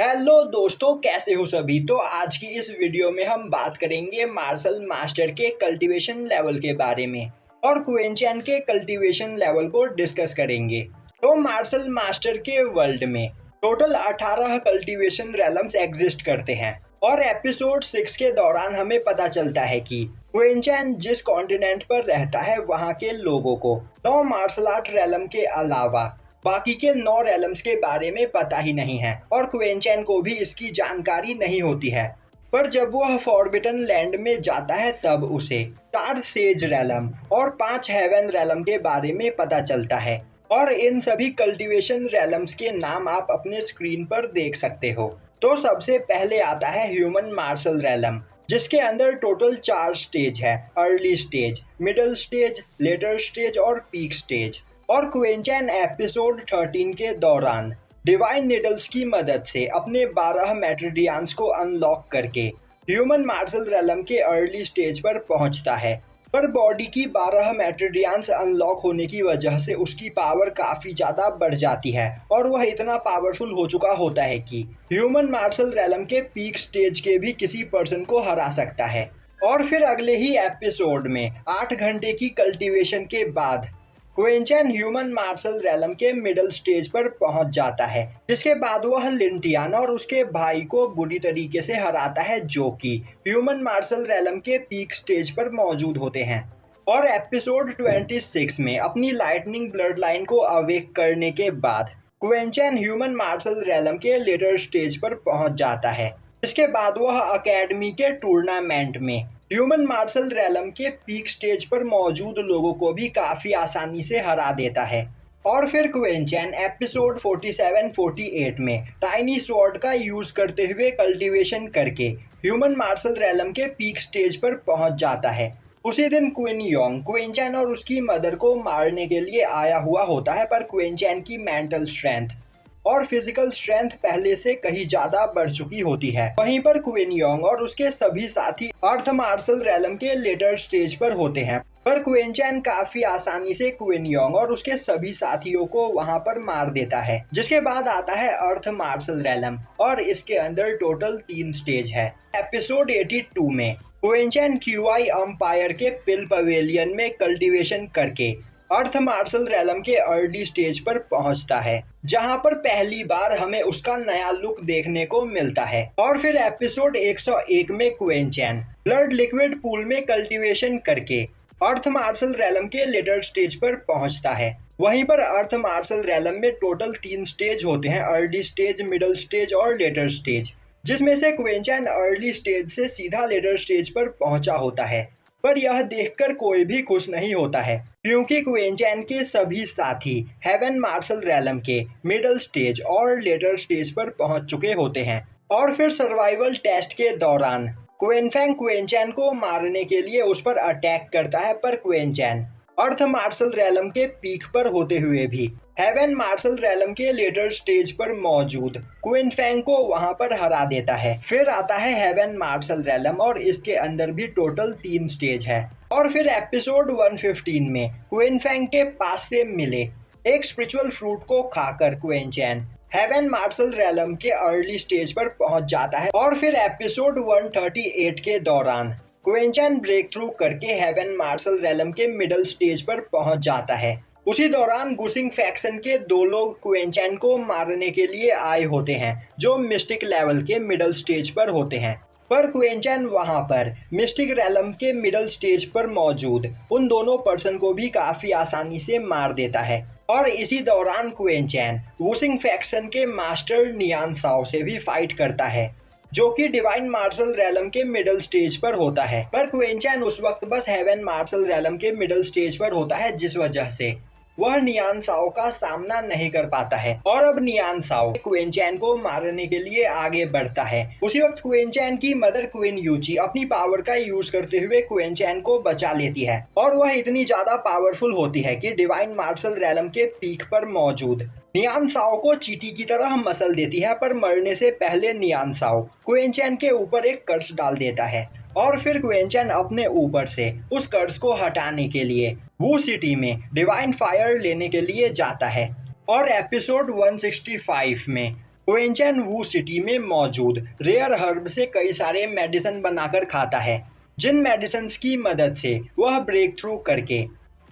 Hello दोस्तों, कैसे हो सभी। तो आज की इस वीडियो में हम बात करेंगे मार्शल मास्टर के कल्टीवेशन लेवल के बारे में और क्वेंचैन के कल्टीवेशन लेवल को डिस्कस करेंगे। तो मार्शल मास्टर के वर्ल्ड में टोटल 18 कल्टीवेशन रेलम्स एग्जिस्ट करते हैं और एपिसोड 6 के दौरान हमें पता चलता है कि क्वेंचैन जिस कॉन्टिनेंट पर रहता है वहाँ के लोगों को 9 मार्शल आर्ट रेलम के अलावा बाकी के 9 रेलम्स के बारे में पता ही नहीं है और क्वेंचैन को भी इसकी जानकारी नहीं होती है। पर जब वह फॉरबिडन लैंड में जाता है तब उसे 4 सेज रेलम और 5 हेवन रेलम के बारे में पता चलता है और इन सभी कल्टीवेशन रेलम्स के नाम आप अपने स्क्रीन पर देख सकते हो। तो सबसे पहले आता है ह्यूमन मार्शल रेलम, जिसके अंदर टोटल 4 स्टेज है। Early stage, middle stage, later stage और पीक स्टेज। और क्वेंचैन एपिसोड 13 के दौरान डिवाइन निडल्स की मदद से अपने 12 मैट्रिडियंस को अनलॉक करके ह्यूमन मार्शल रेलम के अर्ली स्टेज पर पहुंचता है। पर बॉडी की 12 मैट्रिडियंस अनलॉक होने की वजह से उसकी पावर काफ़ी ज़्यादा बढ़ जाती है और वह इतना पावरफुल हो चुका होता है कि ह्यूमन मार्शल रेलम के पीक स्टेज के भी किसी पर्सन को हरा सकता है। और फिर अगले ही एपिसोड में 8 घंटे की कल्टीवेशन के बाद क्वेंचैन ह्यूमन मार्शल रेलम के मिडिल स्टेज पर पहुंच जाता है, जिसके बाद वह लिंटियाना और उसके भाई को बुरी तरीके से हराता है, जो कि ह्यूमन मार्शल रेलम के पीक स्टेज पर मौजूद होते हैं। और एपिसोड 26 में अपनी लाइटनिंग ब्लड लाइन को अवेक करने के बाद क्वेंचैन ह्यूमन मार्शल रेलम के लेटर स्टेज पर पहुंच जाता है। इसके बाद वह अकेडमी के टूर्नामेंट में ह्यूमन मार्शल रेलम के पीक स्टेज पर मौजूद लोगों को भी काफ़ी आसानी से हरा देता है। और फिर क्वेंचैन एपिसोड 47-48 में टाइनी स्वॉर्ड का यूज़ करते हुए कल्टीवेशन करके ह्यूमन मार्शल रेलम के पीक स्टेज पर पहुंच जाता है। उसी दिन क्विन योंग क्वेंचैन और उसकी मदर को मारने के लिए आया हुआ होता है, पर क्वेंचैन की मेंटल स्ट्रेंथ और फिजिकल स्ट्रेंथ पहले से कहीं ज्यादा बढ़ चुकी होती है। वहीं पर क्विन योंग और उसके सभी साथी अर्थ मार्शल रेलम के लेटर स्टेज पर होते हैं, पर क्वेंचैन काफी आसानी से क्विन योंग और उसके सभी साथियों को वहां पर मार देता है। जिसके बाद आता है अर्थ मार्शल रेलम और इसके अंदर टोटल 3 स्टेज है। एपिसोड 82 में क्वेंचैन क्यूआई अंपायर के पिल पवेलियन में कल्टीवेशन करके अर्थ मार्शल रेलम के अर्ली स्टेज पर पहुंचता है, जहां पर पहली बार हमें उसका नया लुक देखने को मिलता है। और फिर एपिसोड 101 में क्वेंचैन ब्लड लिक्विड पूल में कल्टीवेशन करके अर्थ मार्शल रेलम के लेटर स्टेज पर पहुंचता है। वहीं पर अर्थ मार्शल रेलम में टोटल 3 स्टेज होते हैं, अर्ली स्टेज, मिडिल स्टेज और लेटर स्टेज, जिसमें से क्वेंचैन अर्ली स्टेज से सीधा लेटर स्टेज पर पहुंचा होता है। पर यह देखकर कोई भी खुश नहीं होता है, क्योंकि क्वेंचैन के सभी साथी हेवन मार्शल रेलम के मिडिल स्टेज और लेटर स्टेज पर पहुंच चुके होते हैं। और फिर सर्वाइवल टेस्ट के दौरान क्वेनफेंग क्वेंचैन को मारने के लिए उस पर अटैक करता है, पर क्वेंचैन अर्थ मार्शल रेलम के पीक पर होते हुए भी हेवन मार्शल रेलम के लेटर स्टेज पर मौजूद क्वेनफेंग को वहां पर हरा देता है। फिर आता है हेवन मार्शल रेलम और इसके अंदर भी टोटल 3 स्टेज है। और फिर एपिसोड 115 में क्वेनफेंग के पास से मिले एक स्पिरिचुअल फ्रूट को खाकर क्वेंचैन हेवन मार्शल रेलम के अर्ली स्टेज पर पहुंच जाता है। और फिर एपिसोड 138 के दौरान क्वेंचैन ब्रेक थ्रू करके हेवन मार्शल रेलम के मिडिल स्टेज पर पहुंच जाता है। उसी दौरान गुसिंग फैक्शन के 2 लोग क्वेंचैन को मारने के लिए आए होते हैं, जो मिस्टिक लेवल के मिडिल स्टेज पर होते हैं। पर क्वेंचैन वहां पर मिस्टिक रेलम के मिडिल स्टेज पर मौजूद उन दोनों पर्सन को भी काफी आसानी से मार देता है। और इसी दौरान क्वेंचैन गुसिंग फैक्शन के मास्टर नियान साओ से भी फाइट करता है, जो कि डिवाइन मार्शल रेलम के मिडिल स्टेज पर होता है। पर क्वेंचैन उस वक्त बस हेवन मार्शल रेलम के मिडिल स्टेज पर होता है, जिस वजह से वह नियान साओ का सामना नहीं कर पाता है। और अब नियान साओ क्वेंचैन को मारने के लिए आगे बढ़ता है। उसी वक्त क्वेंचैन की मदर क्वीन यूची अपनी पावर का यूज करते हुए क्वेंचैन को बचा लेती है और वह इतनी ज्यादा पावरफुल होती है कि डिवाइन मार्शल रेलम के पीक पर मौजूद नियान साओ को चींटी की तरह मसल देती है। पर मरने से पहले नियान साओ क्वेंचैन के ऊपर एक कर्स डाल देता है और फिर क्वेंचैन अपने ऊपर से उस कर्स को हटाने के लिए वू सिटी में डिवाइन फायर लेने के लिए जाता है। और एपिसोड 165 में क्वेंचैन वू सिटी में मौजूद रेयर हर्ब से कई सारे मेडिसिन बनाकर खाता है, जिन मेडिसिन की मदद से वह ब्रेक थ्रू करके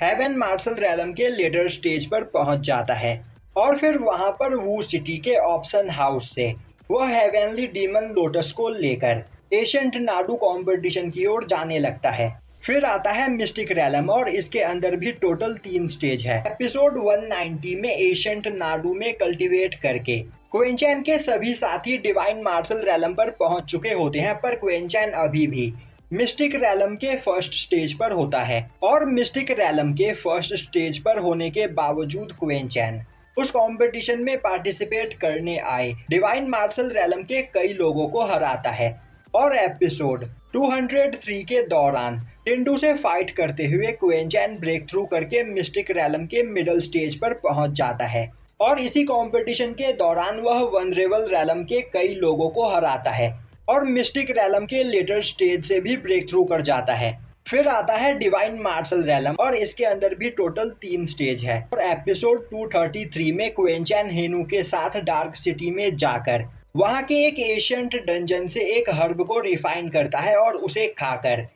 हेवन मार्शल रैलम के लेटर स्टेज पर पहुंच जाता है और फिर वहां पर वू सिटी के ऑप्शन हाउस से वह हेवनली डीमन लोटस को लेकर एशियंट नाडू कंपटीशन की ओर जाने लगता है। फिर आता है मिस्टिक रैलम और इसके अंदर भी टोटल 3 स्टेज है। एपिसोड 190 में एशियंट नाडू में कल्टीवेट करके क्वेंचैन के सभी साथी डिवाइन मार्शल रैलम पर पहुंच चुके होते हैं, पर क्वेंचैन अभी भी मिस्टिक रैलम के फर्स्ट स्टेज पर होता है और मिस्टिक रैलम के फर्स्ट स्टेज पर होने के बावजूद क्वेंचैन उस कंपटीशन में पार्टिसिपेट करने आए डिवाइन मार्शल रैलम के कई लोगों को हराता है और एपिसोड 203 के दौरान टिंडू से फाइट करते हुए क्वेंचैन ब्रेक थ्रू करके मिस्टिक रैलम के मिडल स्टेज पर पहुंच जाता है और इसी कंपटीशन के दौरान वह वनरेबल रैलम के कई लोगों को हराता है और मिस्टिक रैलम के लेटर स्टेज से भी ब्रेक थ्रू कर जाता है। फिर आता है डिवाइन मार्शल रैलम और इसके अंदर भी टोटल 3 स्टेज है और एपिसोड 233 में क्वेंचैन हेनू के साथ डार्क सिटी में जाकर वहां के एक एशियंट डंजन से एक हर्ब को रिफाइन करता है और उसे खाकर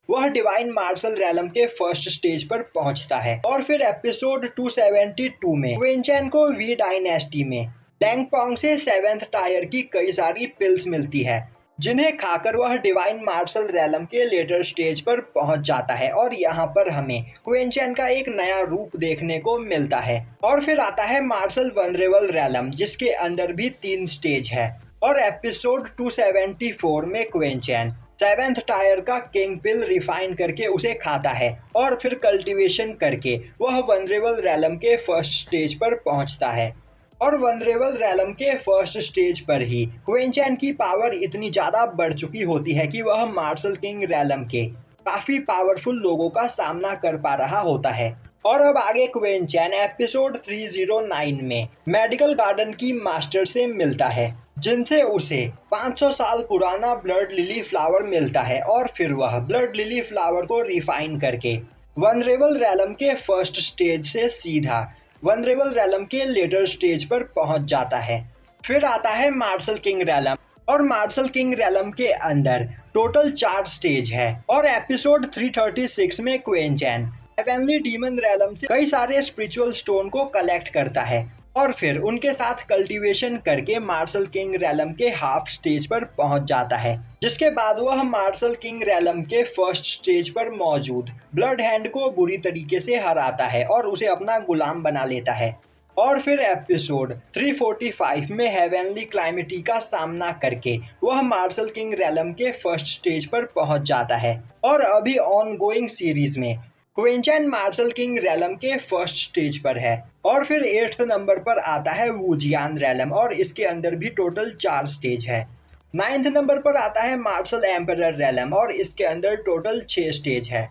वह डिवाइन मार्शल रैलम के फर्स्ट स्टेज पर पहुंचता है। और फिर एपिसोड 272 में क्वेंचैन को वी डायनेस्टी में लैंगपोंग से 7th टायर की कई सारी पिल्स मिलती है, जिन्हें खाकर वह डिवाइन मार्शल रैलम के लेटर स्टेज पर पहुंच जाता है और यहाँ पर हमें क्वेंचैन का एक नया रूप देखने को मिलता है। और फिर आता है मार्शल वनरेबल रैलम, जिसके अंदर भी 3 स्टेज है और एपिसोड 274 में क्वेंचैन 7th टायर का किंग पिल रिफाइन करके उसे खाता है और फिर कल्टीवेशन करके वह वनरेबल रैलम के फर्स्ट स्टेज पर पहुंचता है और वनरेबल रैलम के फर्स्ट स्टेज पर ही क्वेंचैन की पावर इतनी ज़्यादा बढ़ चुकी होती है कि वह मार्शल किंग रैलम के काफ़ी पावरफुल लोगों का सामना कर पा रहा होता है। और अब आगे क्वेंचैन एपिसोड 309 में मेडिकल गार्डन की मास्टर से मिलता है, जिनसे उसे 500 साल पुराना ब्लड लिली फ्लावर मिलता है और फिर वह ब्लड लिली फ्लावर को रिफाइन करके वनरेबल रैलम के फर्स्ट स्टेज से सीधा वनरेबल रैलम के लेटर स्टेज पर पहुंच जाता है। फिर आता है मार्शल किंग रैलम और मार्शल किंग रैलम के अंदर टोटल 4 स्टेज है और एपिसोड 336 में क्वेंचैन हेवनली डीमन रैलम से कई सारे स्पिरिचुअल स्टोन को कलेक्ट करता है और फिर उनके साथ कल्टीवेशन करके मार्शल किंग रैलम के हाफ स्टेज पर पहुंच जाता है, जिसके बाद वह मार्शल किंग रैलम के फर्स्ट स्टेज पर मौजूद ब्लड हैंड को बुरी तरीके से हराता है और उसे अपना गुलाम बना लेता है। और फिर एपिसोड 345 में हेवनली क्लाइमेटी का सामना करके वह मार्शल किंग रैलम के फर्स्ट स्टेज पर पहुंच जाता है और अभी ऑन गोइंग सीरीज में क्वेंचैन मार्शल किंग रैलम के फर्स्ट स्टेज पर है। और फिर 8th नंबर पर आता है वूजियान रैलम और इसके अंदर भी टोटल 4 स्टेज है। 9th नंबर पर आता है मार्शल एम्परर रैलम और इसके अंदर टोटल 6 स्टेज है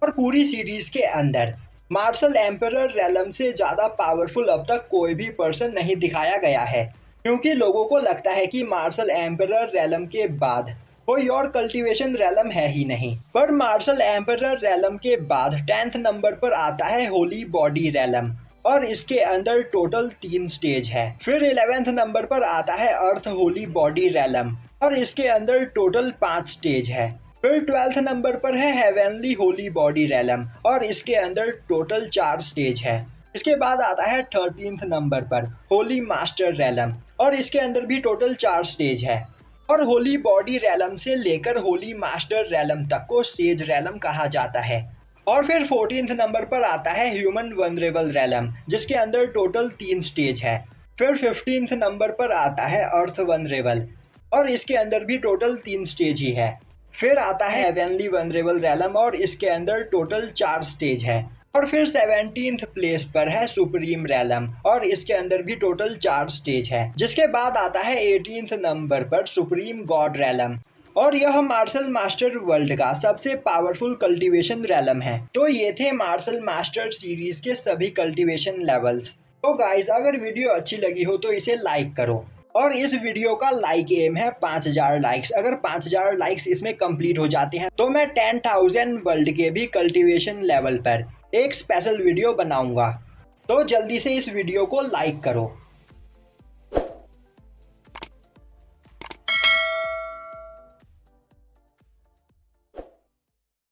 और पूरी सीरीज के अंदर मार्शल एम्परर रैलम से ज़्यादा पावरफुल अब तक कोई भी पर्सन नहीं दिखाया गया है, क्योंकि लोगों को लगता है कि मार्शल एम्परर रैलम के बाद कोई और कल्टीवेशन रैलम है ही नहीं। पर मार्शल एम्परर रैलम के बाद 10th नंबर पर आता है होली बॉडी रैलम और इसके अंदर टोटल 3 स्टेज है। फिर 11th नंबर पर आता है अर्थ होली बॉडी रैलम और इसके अंदर टोटल 5 स्टेज है। फिर 12th नंबर पर है हेवनली होली बॉडी रैलम और इसके अंदर टोटल 4 स्टेज है। इसके बाद आता है 13th नंबर पर होली मास्टर रैलम और इसके अंदर भी टोटल 4 स्टेज है और होली बॉडी रैलम से लेकर होली मास्टर रैलम तक को सेज रैलम कहा जाता है। और फिर 14th नंबर पर आता है ह्यूमन वनरेबल रैलम, जिसके अंदर टोटल 3 स्टेज है। फिर 15th नंबर पर आता है अर्थ वनरेबल और इसके अंदर भी टोटल 3 स्टेज ही है। फिर आता है हेवनली वनरेबल रैलम और इसके अंदर टोटल 4 स्टेज है। और फिर 17th प्लेस पर है सुप्रीम रैलम और इसके अंदर भी टोटल 4 स्टेज है। जिसके बाद आता है 18th नंबर पर सुप्रीम गॉड रैलम और यह मार्शल मास्टर वर्ल्ड का सबसे पावरफुल कल्टीवेशन रैलम है। तो ये थे मार्शल मास्टर सीरीज के सभी कल्टीवेशन लेवल्स। तो गाइस, अगर वीडियो अच्छी लगी हो तो इसे लाइक करो और इस वीडियो का लाइक एम है 5000 लाइक्स। अगर 5000 लाइक्स इसमें कंप्लीट हो जाते हैं तो मैं 10,000 वर्ल्ड के भी कल्टीवेशन लेवल पर एक स्पेशल वीडियो बनाऊंगा। तो जल्दी से इस वीडियो को लाइक करो।